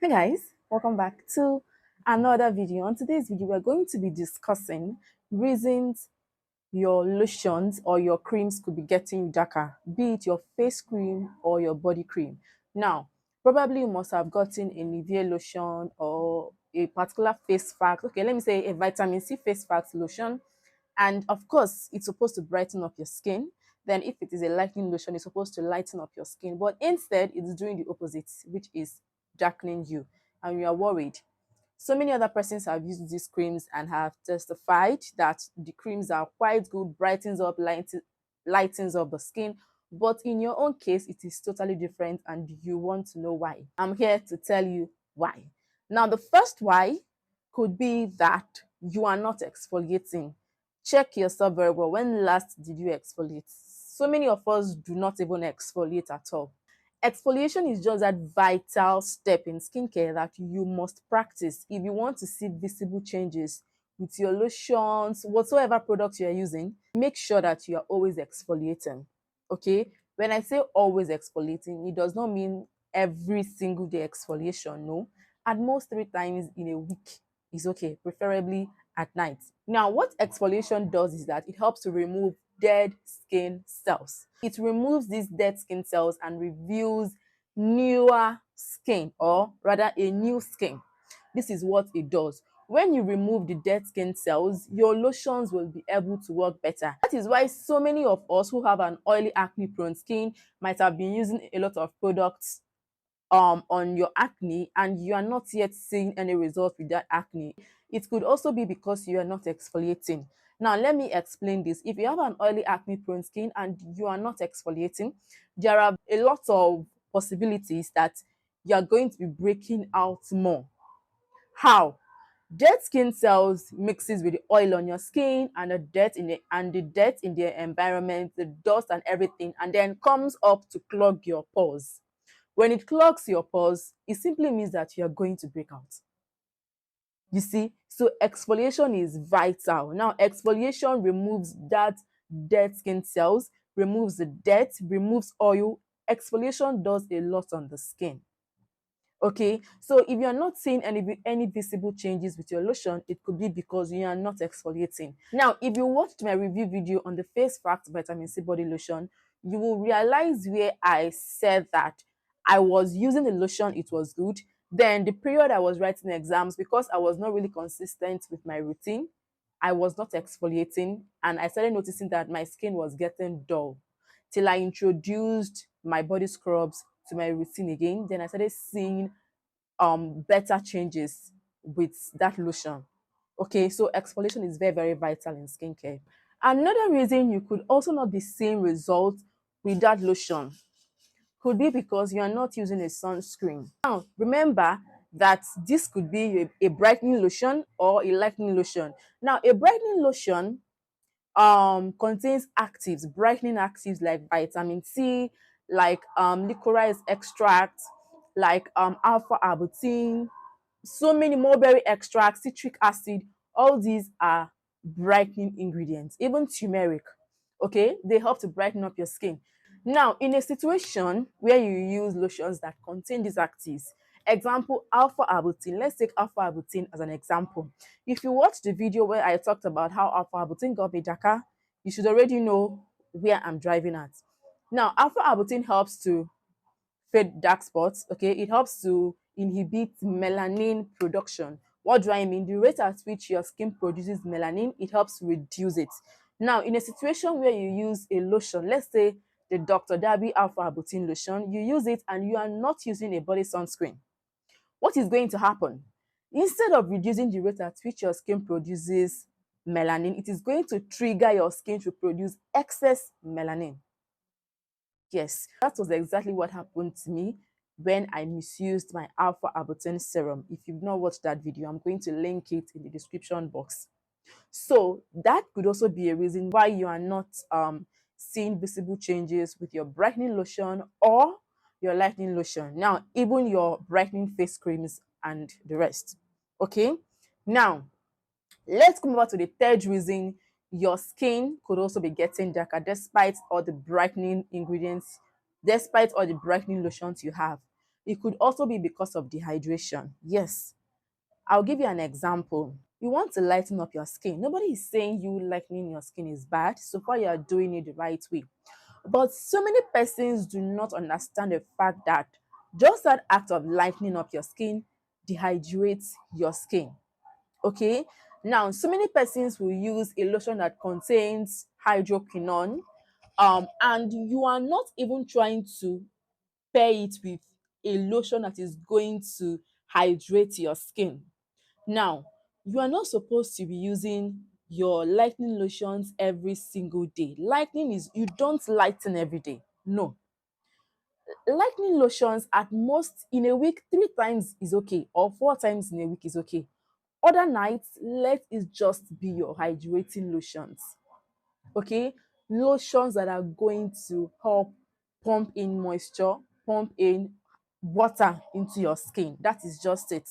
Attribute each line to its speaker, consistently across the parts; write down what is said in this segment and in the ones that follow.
Speaker 1: Hey guys, welcome back to another video. On today's video, we're going to be discussing reasons your lotions or your creams could be getting darker, be it your face cream or your body cream. Now, probably you must have gotten a Nivea lotion or a particular face fact. Okay, let me say a vitamin C face fact lotion. And of course, it's supposed to brighten up your skin. Then if it is a lightening lotion, it's supposed to lighten up your skin. But instead, it's doing the opposite, which is darkening you. And you are worried. So many other persons have used these creams and have testified that the creams are quite good, brightens up, lightens up the skin. But in your own case, it is totally different and you want to know why. I'm here to tell you why. Now, the first why could be that you are not exfoliating. Check yourself very well. When last did you exfoliate? So many of us do not even exfoliate at all. Exfoliation is just that vital step in skincare that you must practice if you want to see visible changes with your lotions, whatsoever products you are using. Make sure that you are always exfoliating. Okay, when I say always exfoliating, it does not mean every single day exfoliation. No, at most 3 times in a week is okay, preferably at night. Now, what exfoliation does is that it helps to remove dead skin cells. It removes these dead skin cells and reveals newer skin, or rather a new skin. This is what it does. When you remove the dead skin cells, your lotions will be able to work better. That is why so many of us who have an oily, acne prone skin might have been using a lot of products on your acne and you are not yet seeing any results with that acne. It could also be because you are not exfoliating. Now, let me explain this. If you have an oily, acne prone skin and you are not exfoliating, there are a lot of possibilities that you are going to be breaking out more. How? Dead skin cells mixes with the oil on your skin and the dirt in the environment, the dust and everything, and then comes up to clog your pores. When it clogs your pores, it simply means that you are going to break out. You see, so exfoliation is vital. Now, exfoliation removes that dead skin cells, removes the dirt, removes oil. Exfoliation does a lot on the skin. Okay, so if you're not seeing any visible changes with your lotion, it could be because you are not exfoliating. Now, if you watched my review video on the Face Fact Vitamin C Body Lotion, you will realize where I said that I was using the lotion, it was good. Then the period I was writing exams, because I was not really consistent with my routine, I was not exfoliating and I started noticing that my skin was getting dull till I introduced my body scrubs to my routine again. Then I started seeing better changes with that lotion. Okay, so exfoliation is very, very vital in skincare. Another reason you could also not be seeing results with that lotion could be because you are not using a sunscreen. Now, remember that this could be a brightening lotion or a lightening lotion. Now, a brightening lotion contains actives, brightening actives like vitamin C, like licorice extract, like alpha arbutin, so many mulberry extract, citric acid. All these are brightening ingredients, even turmeric. Okay, they help to brighten up your skin. Now, in a situation where you use lotions that contain these actives, example alpha arbutin, let's take alpha arbutin as an example. If you watch the video where I talked about how alpha arbutin got me darker, you should already know where I'm driving at. Now, alpha arbutin helps to fade dark spots. Okay, it helps to inhibit melanin production. What do I mean? The rate at which your skin produces melanin, it helps reduce it. Now, in a situation where you use a lotion, let's say the Dr. Darby Alpha Arbutin lotion, you use it and you are not using a body sunscreen. What is going to happen? Instead of reducing the rate at which your skin produces melanin, it is going to trigger your skin to produce excess melanin. Yes, that was exactly what happened to me when I misused my alpha arbutin serum. If you've not watched that video, I'm going to link it in the description box. So that could also be a reason why you are not seeing visible changes with your brightening lotion or your lightening lotion. Now, even your brightening face creams and the rest. Okay, now let's come over to the third reason your skin could also be getting darker despite all the brightening ingredients, despite all the brightening lotions you have. It could also be because of dehydration. Yes, I'll give you an example. You want to lighten up your skin. Nobody is saying you lightening your skin is bad, so far you are doing it the right way. But so many persons do not understand the fact that just that act of lightening up your skin dehydrates your skin. Okay, now so many persons will use a lotion that contains hydroquinone, and you are not even trying to pair it with a lotion that is going to hydrate your skin. Now, you are not supposed to be using your lightening lotions every single day. Lightening is, you don't lighten every day. No. Lightening lotions at most in a week, 3 times is okay, or 4 times in a week is okay. Other nights, let it just be your hydrating lotions. Okay, lotions that are going to help pump in moisture, pump in water into your skin. That is just it.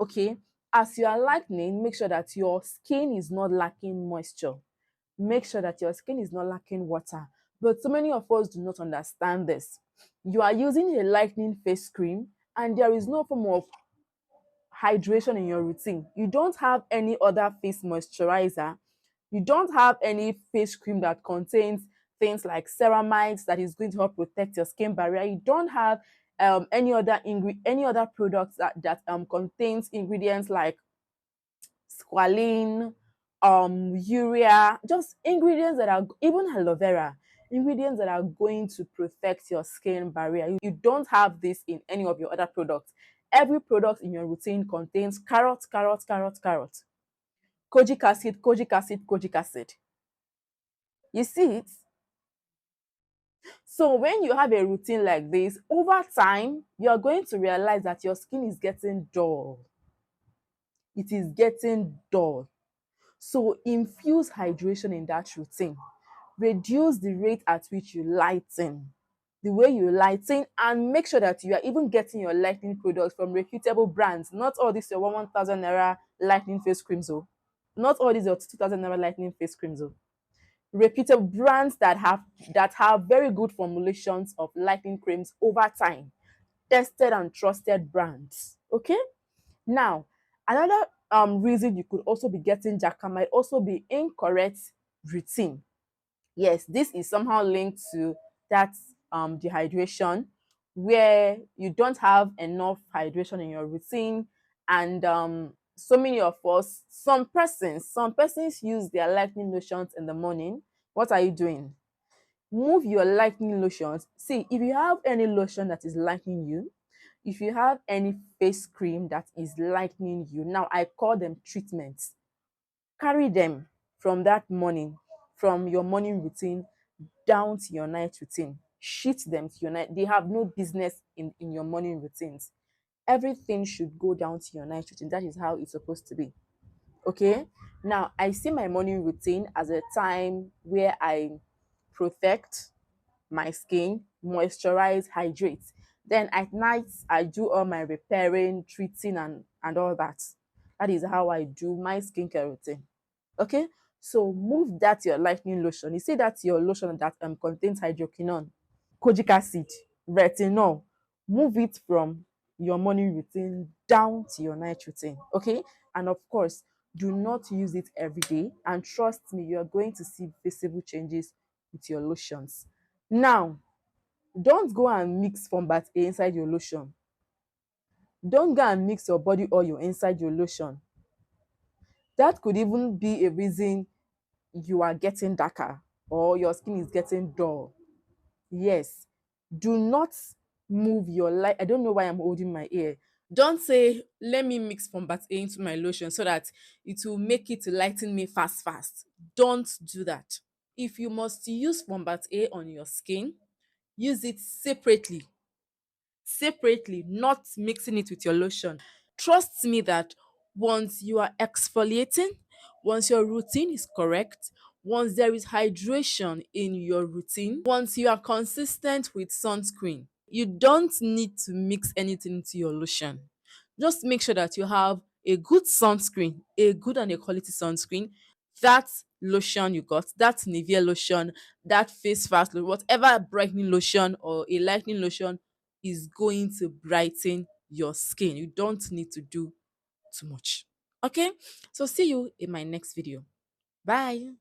Speaker 1: Okay, as you are lightening, make sure that your skin is not lacking moisture, make sure that your skin is not lacking water. But so many of us do not understand this. You are using a lightening face cream and there is no form of hydration in your routine. You don't have any other face moisturizer. You don't have any face cream that contains things like ceramides that is going to help protect your skin barrier. You don't have any other products that contains ingredients like squalene, urea, just ingredients that are, even aloe vera, ingredients that are going to protect your skin barrier. You don't have this in any of your other products. Every product in your routine contains carrot, carrot, carrot, carrot, kojic acid, kojic acid, kojic acid. You see it? So when you have a routine like this, over time, you're going to realize that your skin is getting dull. It is getting dull. So infuse hydration in that routine. Reduce the rate at which you lighten, the way you lighten, and make sure that you are even getting your lightening products from reputable brands. Not all these your 1,000 naira lightening face creams. Oh, not all these your 2,000 naira lightening face creams. Oh, reputable brands that have very good formulations of lightening creams over time. Tested and trusted brands. Okay. Now, another reason you could also be getting jacka might also be incorrect routine. Yes, this is somehow linked to that dehydration, where you don't have enough hydration in your routine, and so many of us, some persons use their lightening lotions in the morning. What are you doing? Move your lightening lotions. See, if you have any lotion that is lightening you, if you have any face cream that is lightening you, now I call them treatments. Carry them from that morning, from your morning routine down to your night routine. Shift them to your night. They have no business in your morning routines. Everything should go down to your night routine. That is how it's supposed to be. Okay. Now I see my morning routine as a time where I protect my skin, moisturize, hydrate. Then at night, I do all my repairing, treating, and all that. That is how I do my skincare routine. Okay, so move that your lightening lotion. You see that's your lotion that contains hydroquinone, kojic acid, retinol. Move it from your morning routine down to your night routine. Okay, and of course, do not use it every day. And trust me, you are going to see visible changes with your lotions. Now, don't go and mix Fombat A inside your lotion. Don't go and mix your body oil inside your lotion. That could even be a reason you are getting darker or your skin is getting dull. Yes. Do not move your light. I don't know why I'm holding my ear. Don't say, let me mix Fombat A into my lotion so that it will make it to lighten me fast, fast. Don't do that. If you must use Fombat A on your skin, use it separately, not mixing it with your lotion. Trust me that once you are exfoliating, once your routine is correct, once there is hydration in your routine, once you are consistent with sunscreen, you don't need to mix anything into your lotion. Just make sure that you have a good sunscreen, a good and a quality sunscreen. That lotion you got, that Nivea lotion, that face mask, whatever brightening lotion or a lightening lotion is going to brighten your skin. You don't need to do too much. Okay, so see you in my next video. Bye.